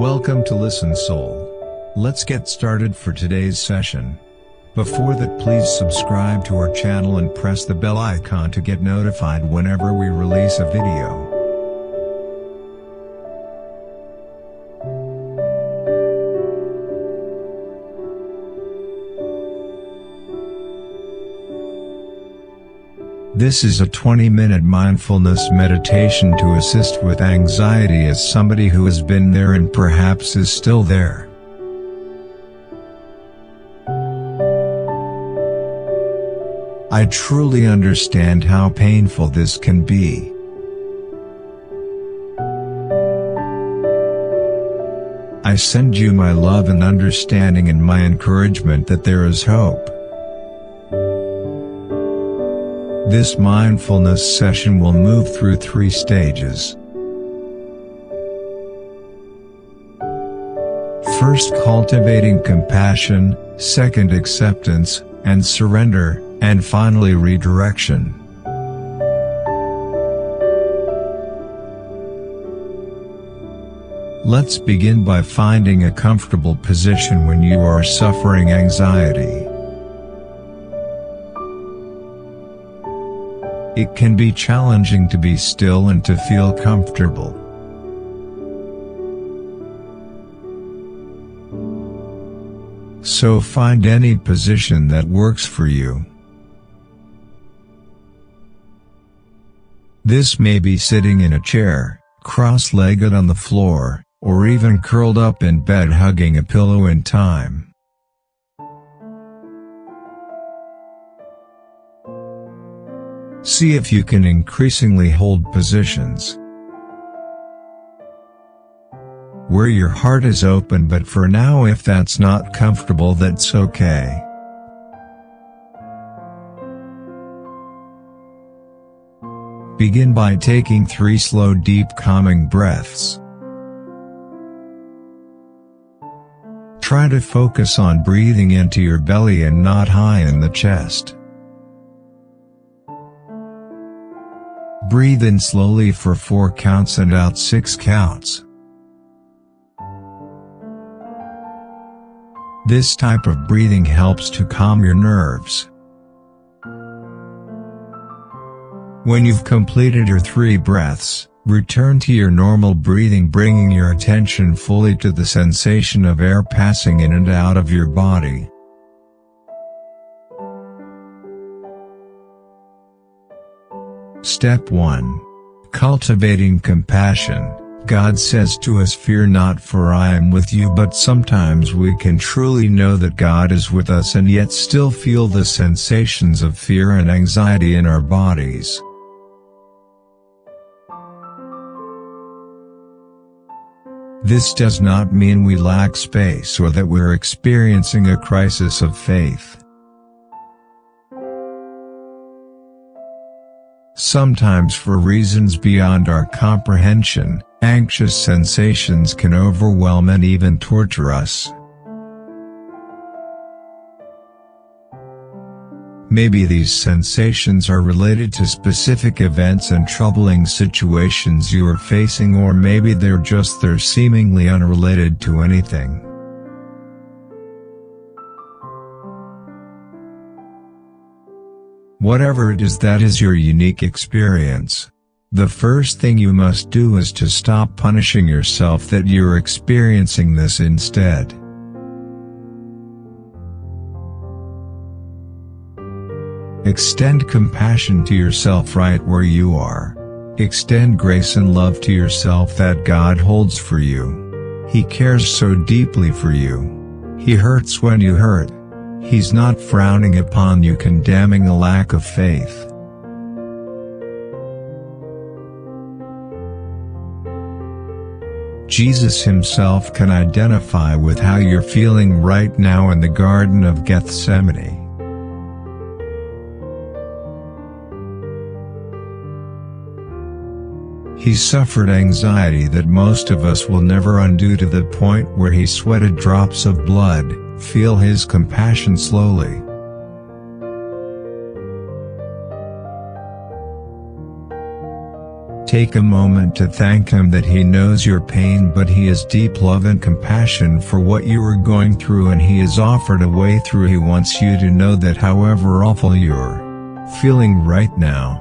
Welcome to Listen Soul. Let's get started for today's session. Before that, please subscribe to our channel and press the bell icon to get notified whenever we release a video. This is a 20-minute mindfulness meditation to assist with anxiety as somebody who has been there and perhaps is still there. I truly understand how painful this can be. I send you my love and understanding and my encouragement that there is hope. This mindfulness session will move through 3 stages. First, cultivating compassion, second, acceptance and surrender, and finally, redirection. Let's begin by finding a comfortable position when you are suffering anxiety. It can be challenging to be still and to feel comfortable. So find any position that works for you. This may be sitting in a chair, cross-legged on the floor, or even curled up in bed hugging a pillow in time. See if you can increasingly hold positions where your heart is open, but for now, if that's not comfortable, that's okay. Begin by taking 3 slow, deep, calming breaths. Try to focus on breathing into your belly and not high in the chest. Breathe in slowly for 4 counts and out 6 counts. This type of breathing helps to calm your nerves. When you've completed your 3 breaths, return to your normal breathing, bringing your attention fully to the sensation of air passing in and out of your body. Step 1. Cultivating compassion. God says to us, "Fear not, for I am with you," but sometimes we can truly know that God is with us and yet still feel the sensations of fear and anxiety in our bodies. This does not mean we lack space or that we're experiencing a crisis of faith. Sometimes, for reasons beyond our comprehension, anxious sensations can overwhelm and even torture us. Maybe these sensations are related to specific events and troubling situations you are facing, or maybe they're seemingly unrelated to anything. Whatever it is, that is your unique experience. The first thing you must do is to stop punishing yourself that you're experiencing this instead. Extend compassion to yourself right where you are. Extend grace and love to yourself that God holds for you. He cares so deeply for you. He hurts when you hurt. He's not frowning upon you, condemning a lack of faith. Jesus himself can identify with how you're feeling right now in the Garden of Gethsemane. He suffered anxiety that most of us will never undo, to the point where he sweated drops of blood. Feel his compassion slowly. Take a moment to thank Him that He knows your pain, but He has deep love and compassion for what you are going through, and He has offered a way through. He wants you to know that however awful you're feeling right now,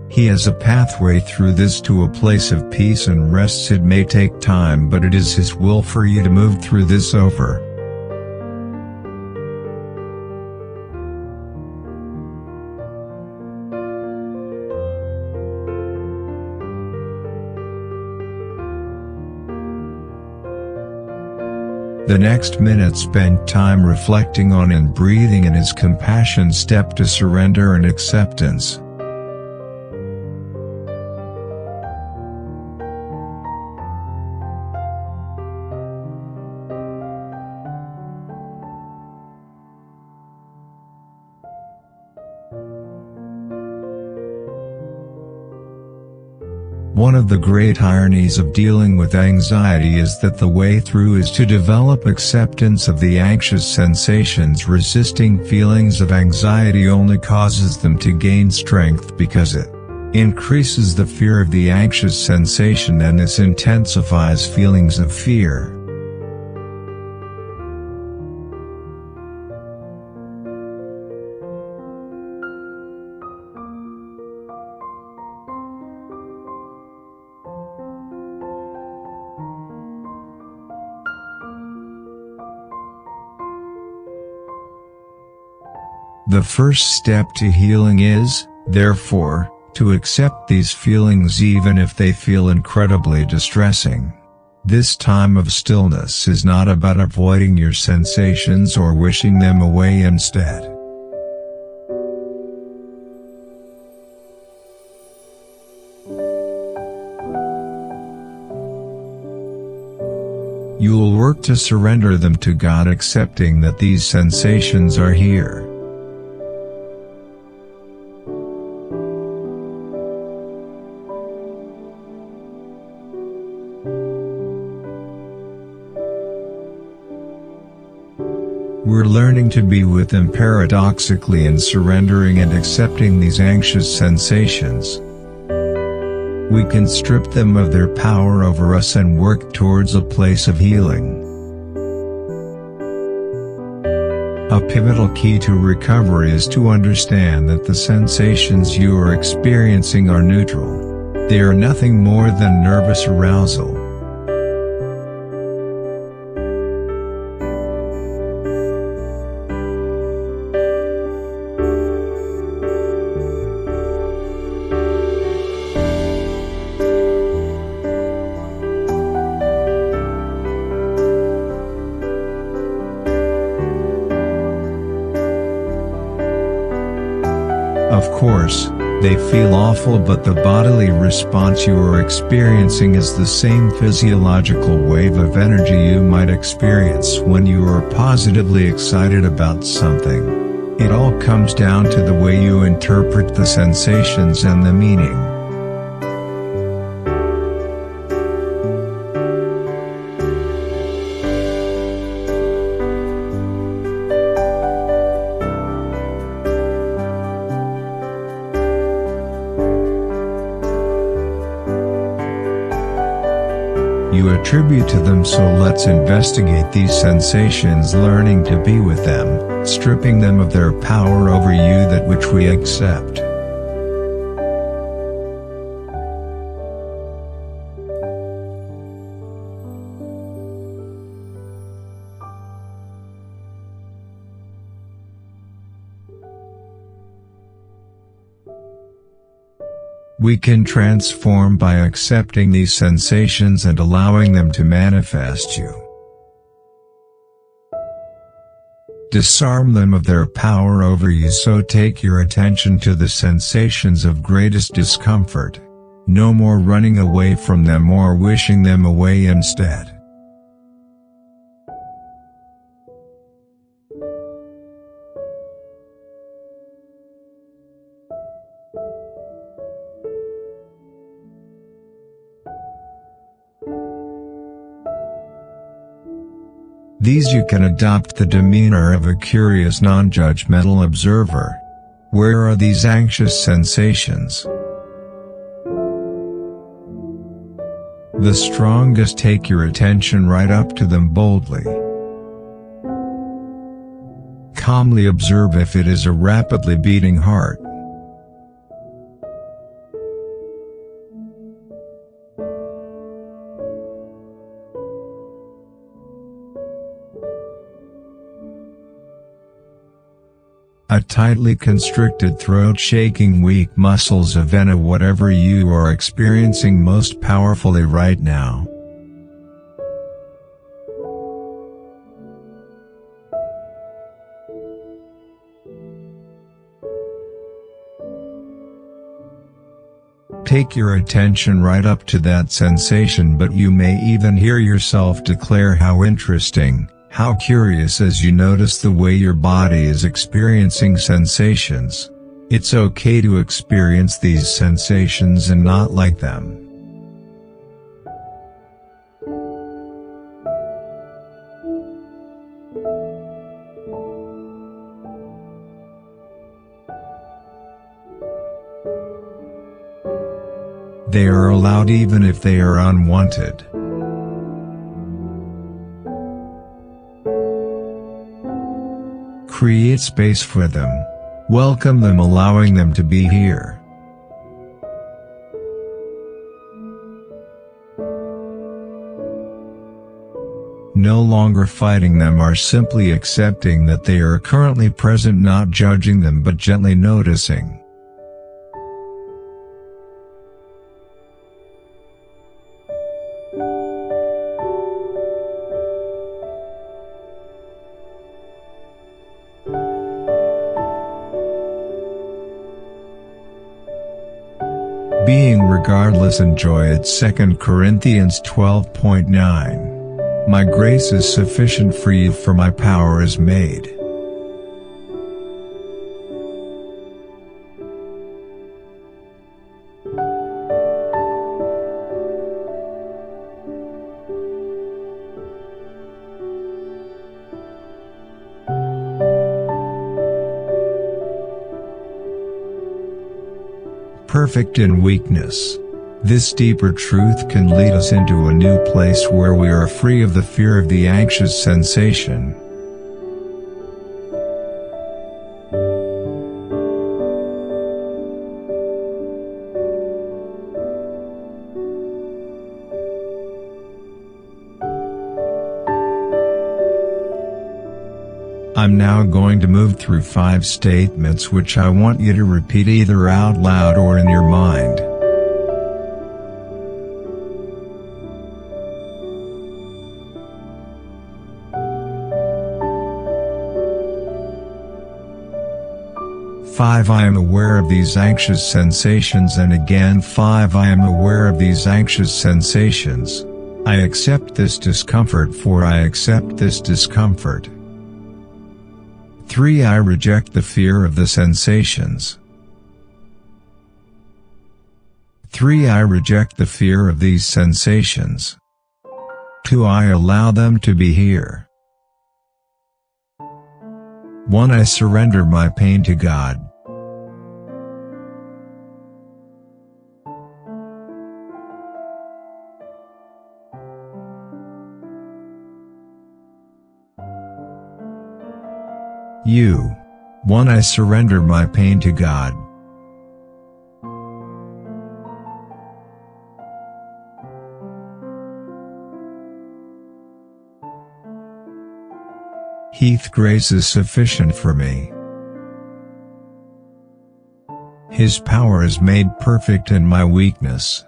He has a pathway through this to a place of peace and rest. It may take time, but it is His will for you to move through this over. The next minute spent time reflecting on and breathing in His compassion. Step to surrender and acceptance. One of the great ironies of dealing with anxiety is that the way through is to develop acceptance of the anxious sensations. Resisting feelings of anxiety only causes them to gain strength, because it increases the fear of the anxious sensation, and this intensifies feelings of fear. The first step to healing is, therefore, to accept these feelings even if they feel incredibly distressing. This time of stillness is not about avoiding your sensations or wishing them away. Instead, you will work to surrender them to God, accepting that these sensations are here. We're learning to be with them paradoxically and surrendering and accepting these anxious sensations. We can strip them of their power over us and work towards a place of healing. A pivotal key to recovery is to understand that the sensations you are experiencing are neutral. They are nothing more than nervous arousal. Of course, they feel awful, but the bodily response you are experiencing is the same physiological wave of energy you might experience when you are positively excited about something. It all comes down to the way you interpret the sensations and the meaning. You attribute to them, so let's investigate these sensations, learning to be with them, stripping them of their power over you, that which we accept. We can transform by accepting these sensations and allowing them to manifest you. Disarm them of their power over you, so take your attention to the sensations of greatest discomfort. No more running away from them or wishing them away. Instead, These you can adopt the demeanor of a curious non-judgmental observer. Where are these anxious sensations? The strongest take your attention right up to them boldly. Calmly observe if it is a rapidly beating heart. A tightly constricted throat, shaking weak muscles, a vena, whatever you are experiencing most powerfully right now. Take your attention right up to that sensation, but you may even hear yourself declare how interesting, how curious, as you notice the way your body is experiencing sensations. It's okay to experience these sensations and not like them. They are allowed even if they are unwanted. Create space for them. Welcome them, allowing them to be here. No longer fighting them, or simply accepting that they are currently present, not judging them but gently noticing. Being regardless, enjoy it. 2 Corinthians 12.9. My grace is sufficient for you, for my power is made. Perfect in weakness. This deeper truth can lead us into a new place where we are free of the fear of the anxious sensation. I'm now going to move through 5 statements which I want you to repeat either out loud or in your mind. Five, I am aware of these anxious sensations, and again 5, I am aware of these anxious sensations. I accept this discomfort, for I accept this discomfort. 3, I reject the fear of the sensations. 3, I reject the fear of these sensations. 2, I allow them to be here. 1, I surrender my pain to God. You. 1, I surrender my pain to God. Heath, grace is sufficient for me. His power is made perfect in my weakness.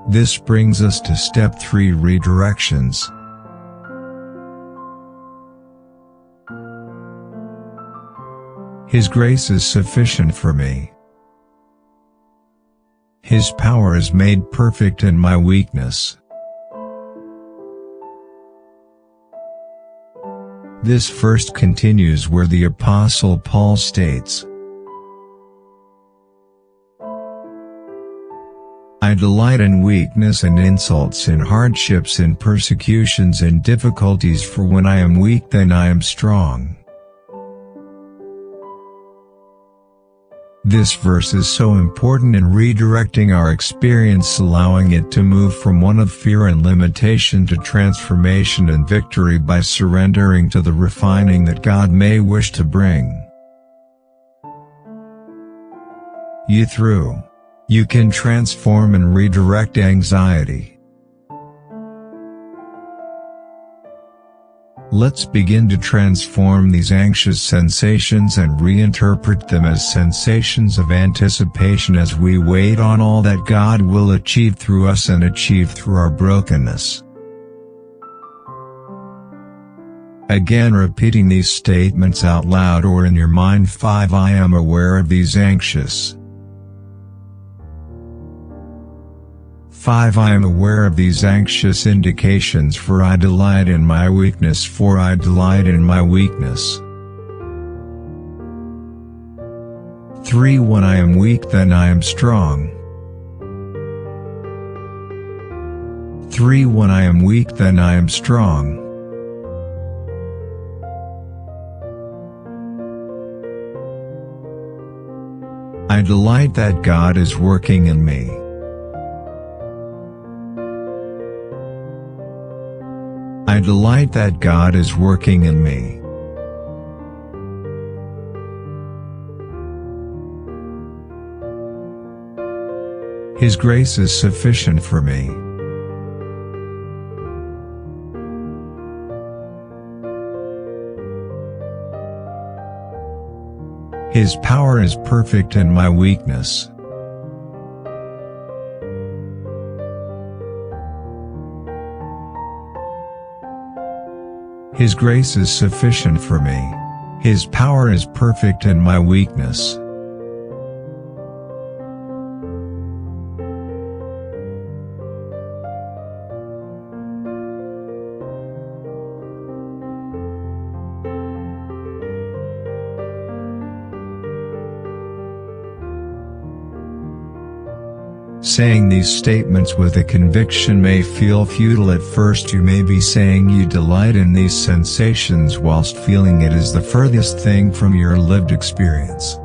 This brings us to step 3, redirections. His grace is sufficient for me. His power is made perfect in my weakness. This first continues where the Apostle Paul states, I delight in weakness and insults, in hardships, in persecutions and difficulties, for when I am weak then I am strong. This verse is so important in redirecting our experience, allowing it to move from one of fear and limitation to transformation and victory by surrendering to the refining that God may wish to bring you through. You can transform and redirect anxiety. Let's begin to transform these anxious sensations and reinterpret them as sensations of anticipation as we wait on all that God will achieve through us and achieve through our brokenness. Again, repeating these statements out loud or in your mind. 5. I am aware of these anxious. 5. I am aware of these anxious indications, for I delight in my weakness, for I delight in my weakness. 3. When I am weak then I am strong. 3. When I am weak then I am strong. I delight that God is working in me. I delight that God is working in me. His grace is sufficient for me. His power is perfect in my weakness. His grace is sufficient for me. His power is perfect in my weakness. Saying these statements with a conviction may feel futile at first. You may be saying you delight in these sensations whilst feeling it is the furthest thing from your lived experience.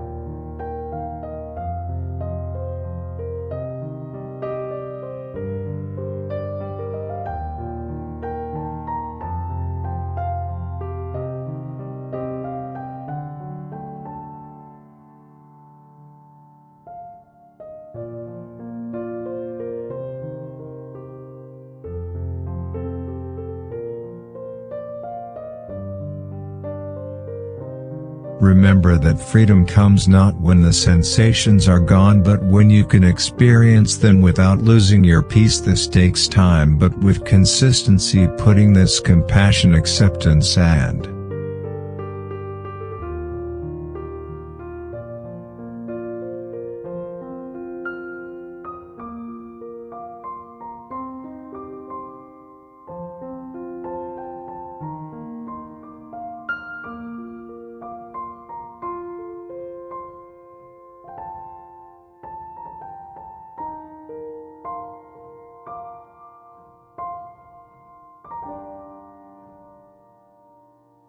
Remember that freedom comes not when the sensations are gone but when you can experience them without losing your peace. This takes time, but with consistency, putting this compassion, acceptance and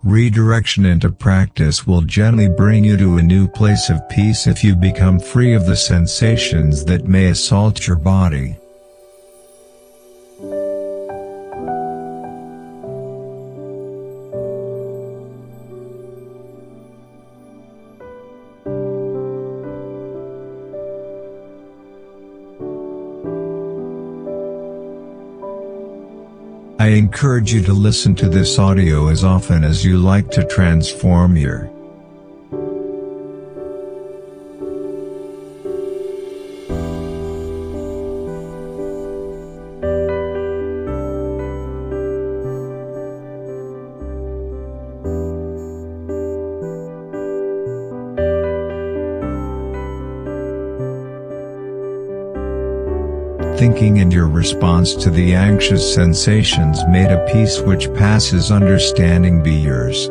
redirection into practice will gently bring you to a new place of peace if you become free of the sensations that may assault your body. I encourage you to listen to this audio as often as you like to transform your thinking, and your response to the anxious sensations. May a peace which passes understanding be yours.